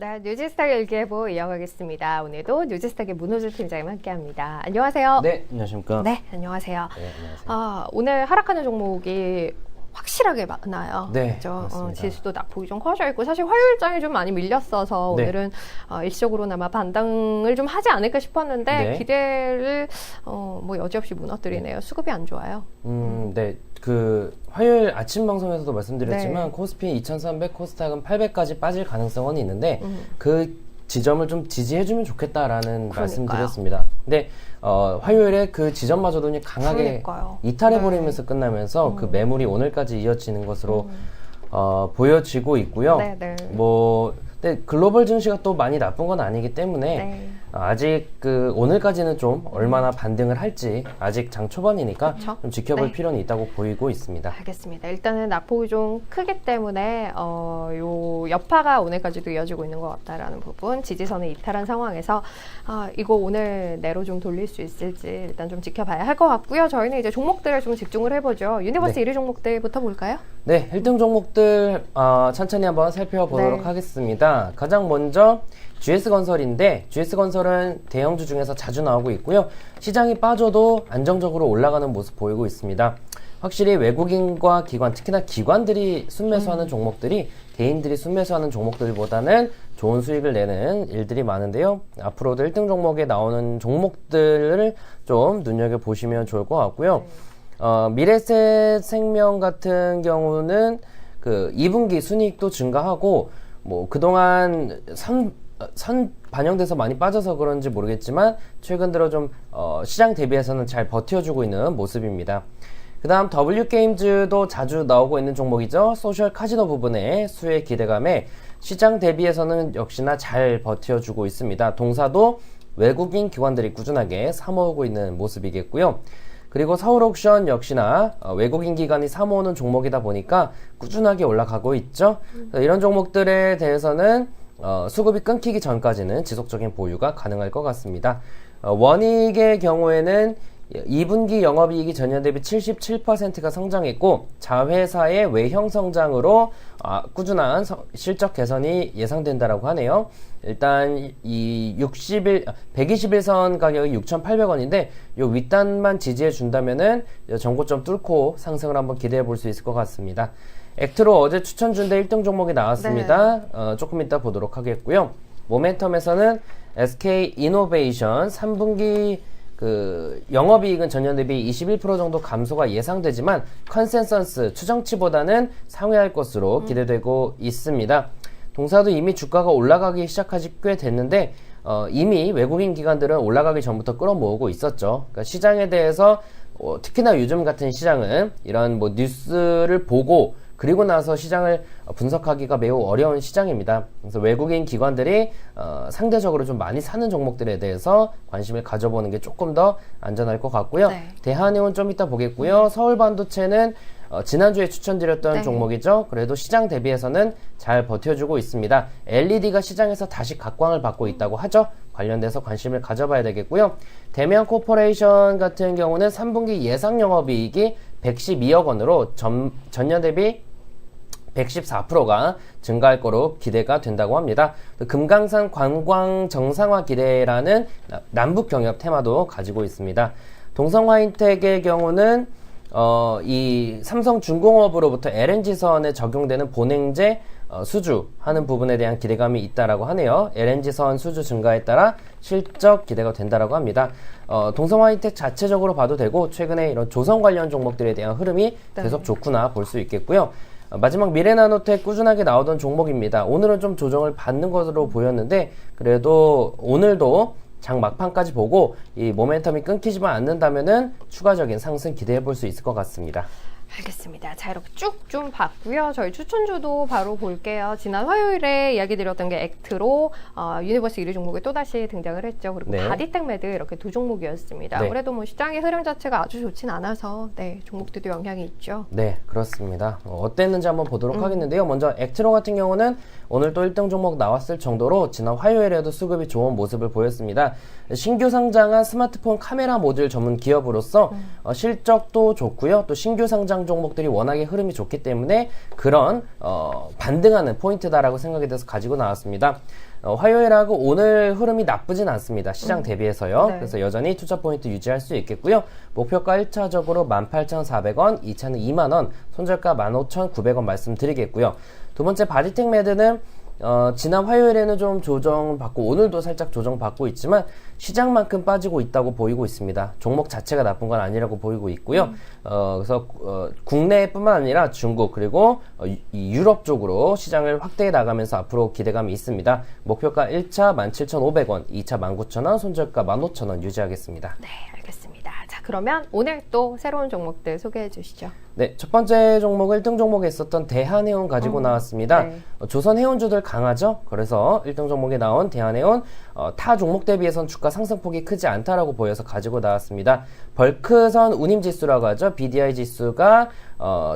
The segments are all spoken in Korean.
네, 뉴지스탁 일기예보 이어가겠습니다. 오늘도 뉴지스탁의 문호주 팀장님 함께합니다. 안녕하세요. 네, 안녕하십니까. 네, 안녕하세요. 네, 안녕하세요. 오늘 하락하는 종목이 확실하게 많아요. 네, 그렇죠? 그렇습니다. 지수도 낙폭이 좀 커져 있고 사실 화요일장이 좀 많이 밀렸어서 네. 오늘은 일시적으로나마 반등을 좀 하지 않을까 싶었는데 네. 기대를 뭐 여지없이 무너뜨리네요. 수급이 안 좋아요. 네, 그 화요일 아침 방송에서도 말씀드렸지만 네. 코스피 2,300, 코스닥은 800까지 빠질 가능성은 있는데 그 지점을 좀 지지해주면 좋겠다라는 말씀드렸습니다. 근데 화요일에 그 지점마저도 그냥 강하게 그러니까요. 이탈해버리면서 끝나면서 그 매물이 오늘까지 이어지는 것으로 보여지고 있고요. 네, 네. 근데 글로벌 증시가 또 많이 나쁜 건 아니기 때문에 네. 아직 그 오늘까지는 좀 얼마나 반등을 할지 아직 장 초반이니까 그쵸? 좀 지켜볼 네. 필요는 있다고 보이고 있습니다. 알겠습니다. 일단은 낙폭이 좀 크기 때문에 요 여파가 오늘까지도 이어지고 있는 것 같다라는 부분, 지지선을 이탈한 상황에서 이거 오늘 내로 좀 돌릴 수 있을지 일단 좀 지켜봐야 할 것 같고요. 저희는 이제 종목들을 좀 집중을 해보죠. 유니버스 네. 1위 종목들부터 볼까요? 네, 1등 종목들 천천히 한번 살펴보도록 네. 하겠습니다. 가장 먼저 GS건설인데 GS건설은 대형주 중에서 자주 나오고 있고요. 시장이 빠져도 안정적으로 올라가는 모습 보이고 있습니다. 확실히 외국인과 기관, 특히나 기관들이 순매수하는 종목들이 개인들이 순매수하는 종목들보다는 좋은 수익을 내는 일들이 많은데요. 앞으로도 1등 종목에 나오는 종목들을 좀 눈여겨보시면 좋을 것 같고요. 미래셋생명 같은 경우는 그 2분기 순이익도 증가하고 뭐 그동안 선 반영돼서 많이 빠져서 그런지 모르겠지만 최근 들어 좀 시장 대비해서는 잘 버텨주고 있는 모습입니다. 그 다음 W게임즈도 자주 나오고 있는 종목이죠. 소셜 카지노 부분의 수혜 기대감에 시장 대비해서는 역시나 잘 버텨주고 있습니다. 동사도 외국인 기관들이 꾸준하게 사모으고 있는 모습이겠고요. 그리고 서울옥션 역시나 외국인 기관이 사모으는 종목이다 보니까 꾸준하게 올라가고 있죠. 이런 종목들에 대해서는 수급이 끊기기 전까지는 지속적인 보유가 가능할 것 같습니다. 원익의 경우에는 2분기 영업이익이 전년 대비 77%가 성장했고 자회사의 외형 성장으로 꾸준한 실적 개선이 예상된다라고 하네요. 일단 이 121선 가격이 6,800원인데 요 윗단만 지지해 준다면은 전고점 뚫고 상승을 한번 기대해 볼 수 있을 것 같습니다. 액트로 어제 추천준대 1등 종목이 나왔습니다. 네. 조금 이따 보도록 하겠고요. 모멘텀에서는 SK 이노베이션 3분기 그 영업이익은 전년 대비 21% 정도 감소가 예상되지만 컨센서스 추정치보다는 상회할 것으로 기대되고 있습니다. 동사도 이미 주가가 올라가기 시작하지 꽤 됐는데 이미 외국인 기관들은 올라가기 전부터 끌어모으고 있었죠. 그러니까 시장에 대해서 특히나 요즘 같은 시장은 이런 뭐 뉴스를 보고 그리고 나서 시장을 분석하기가 매우 어려운 시장입니다. 그래서 외국인 기관들이 상대적으로 좀 많이 사는 종목들에 대해서 관심을 가져보는 게 조금 더 안전할 것 같고요. 네. 대한해운 좀 이따 보겠고요. 서울반도체는 지난주에 추천드렸던 네. 종목이죠. 그래도 시장 대비해서는 잘 버텨주고 있습니다. LED가 시장에서 다시 각광을 받고 있다고 하죠. 관련돼서 관심을 가져봐야 되겠고요. 대면 코퍼레이션 같은 경우는 3분기 예상 영업이익이 112억 원으로 전년 대비 114%가 증가할 거로 기대가 된다고 합니다. 금강산 관광 정상화 기대라는 남북 경협 테마도 가지고 있습니다. 동성화인텍의 경우는 이 삼성중공업으로부터 LNG선에 적용되는 본행제 수주하는 부분에 대한 기대감이 있다라고 하네요. LNG선 수주 증가에 따라 실적 기대가 된다라고 합니다. 동성화인텍 자체적으로 봐도 되고 최근에 이런 조선 관련 종목들에 대한 흐름이 계속 좋구나 볼 수 있겠고요. 마지막 미래나노텍 꾸준하게 나오던 종목입니다. 오늘은 좀 조정을 받는 것으로 보였는데 그래도 오늘도 장 막판까지 보고 이 모멘텀이 끊기지만 않는다면은 추가적인 상승 기대해 볼 수 있을 것 같습니다. 알겠습니다. 자, 이렇게 쭉 좀 봤고요. 저희 추천주도 바로 볼게요. 지난 화요일에 이야기 드렸던 게 액트로 유니버스 1위 종목이 또다시 등장을 했죠. 그리고 네. 바디텍메드 이렇게 두 종목이었습니다. 네. 그래도 뭐 시장의 흐름 자체가 아주 좋진 않아서 종목들도 영향이 있죠. 네, 그렇습니다. 어땠는지 한번 보도록 하겠는데요. 먼저 액트로 같은 경우는 오늘 또 1등 종목 나왔을 정도로 지난 화요일에도 수급이 좋은 모습을 보였습니다. 신규 상장한 스마트폰 카메라 모듈 전문 기업으로서 실적도 좋고요. 또 신규 상장 시장 종목들이 워낙에 흐름이 좋기 때문에 그런 반등하는 포인트다라고 생각이 돼서 가지고 나왔습니다. 화요일하고 오늘 흐름이 나쁘진 않습니다. 시장 대비해서요. 네. 그래서 여전히 투자 포인트 유지할 수 있겠고요. 목표가 1차적으로 18,400원, 2차는 2만원, 손절가 15,900원 말씀드리겠고요. 두 번째 바디텍 매드는 지난 화요일에는 좀 조정받고 오늘도 살짝 조정받고 있지만 시장만큼 빠지고 있다고 보이고 있습니다. 종목 자체가 나쁜 건 아니라고 보이고 있고요. 그래서 국내뿐만 아니라 중국 그리고 이 유럽 쪽으로 시장을 확대해 나가면서 앞으로 기대감이 있습니다. 목표가 1차 17,500원, 2차 19,000원, 손절가 15,000원 유지하겠습니다. 네, 알겠습니다. 자, 그러면 오늘 또 새로운 종목들 소개해 주시죠. 네, 첫 번째 종목 1등 종목에 있었던 대한해운 가지고 나왔습니다. 네. 조선 해운주들 강하죠. 그래서 1등 종목에 나온 대한해운 타 종목 대비해선 주가 상승폭이 크지 않다라고 보여서 가지고 나왔습니다. 벌크선 운임지수라고 하죠. BDI 지수가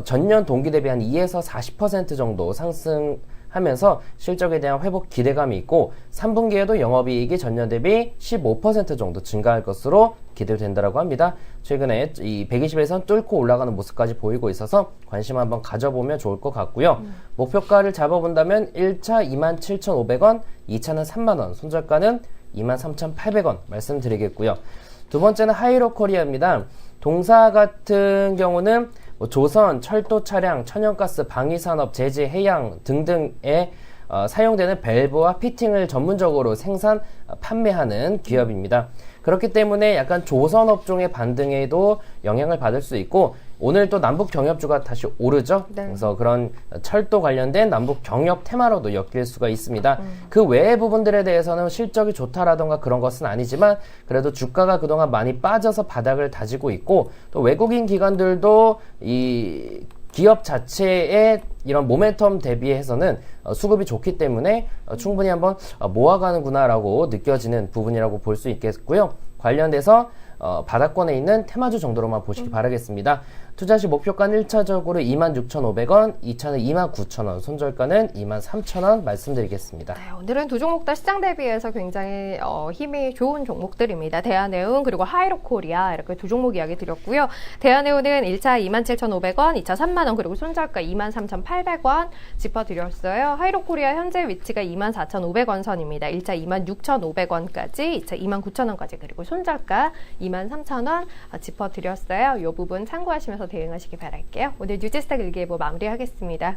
전년 동기 대비 한 2에서 40% 정도 상승하면서 실적에 대한 회복 기대감이 있고 3분기에도 영업이익이 전년 대비 15% 정도 증가할 것으로 기대된다라고 합니다. 최근에 이 120에선 뚫고 올라가는 모습까지 보이고 있어서 관심 한번 가져보면 좋을 것 같고요. 목표가를 잡아본다면 1차 27,500원, 2차는 3만원, 손절가는 23,800원 말씀드리겠고요. 두 번째는 하이로코리아입니다. 동사 같은 경우는 조선, 철도 차량, 천연가스, 방위산업, 제재, 해양 등등에 사용되는 밸브와 피팅을 전문적으로 생산, 판매하는 기업입니다. 그렇기 때문에 약간 조선업종의 반등에도 영향을 받을 수 있고 오늘 또 남북 경협주가 다시 오르죠. 네. 그래서 그런 철도 관련된 남북 경협 테마로도 엮일 수가 있습니다. 그 외의 부분들에 대해서는 실적이 좋다라던가 그런 것은 아니지만 그래도 주가가 그동안 많이 빠져서 바닥을 다지고 있고 또 외국인 기관들도 이 기업 자체의 이런 모멘텀 대비해서는 수급이 좋기 때문에 충분히 한번 모아가는구나라고 느껴지는 부분이라고 볼 수 있겠고요. 관련돼서 바닥권에 있는 테마주 정도로만 보시기 바라겠습니다. 투자시 목표가는 1차적으로 26,500원, 2차는 29,000원, 손절가는 23,000원 말씀드리겠습니다. 네, 오늘은 두 종목 다 시장 대비해서 굉장히 힘이 좋은 종목들입니다. 대한해운 그리고 하이로코리아 이렇게 두 종목 이야기 드렸고요. 대한해운은 1차 27,500원, 2차 3만원 그리고 손절가 23,800원 짚어드렸어요. 하이로코리아 현재 위치가 24,500원 선입니다. 1차 26,500원까지, 2차 29,000원까지 그리고 손절가 23,000원 짚어드렸어요. 이 부분 참고하시면서 대응하시기 바랄게요. 오늘 뉴스스탁 일기예보 마무리하겠습니다.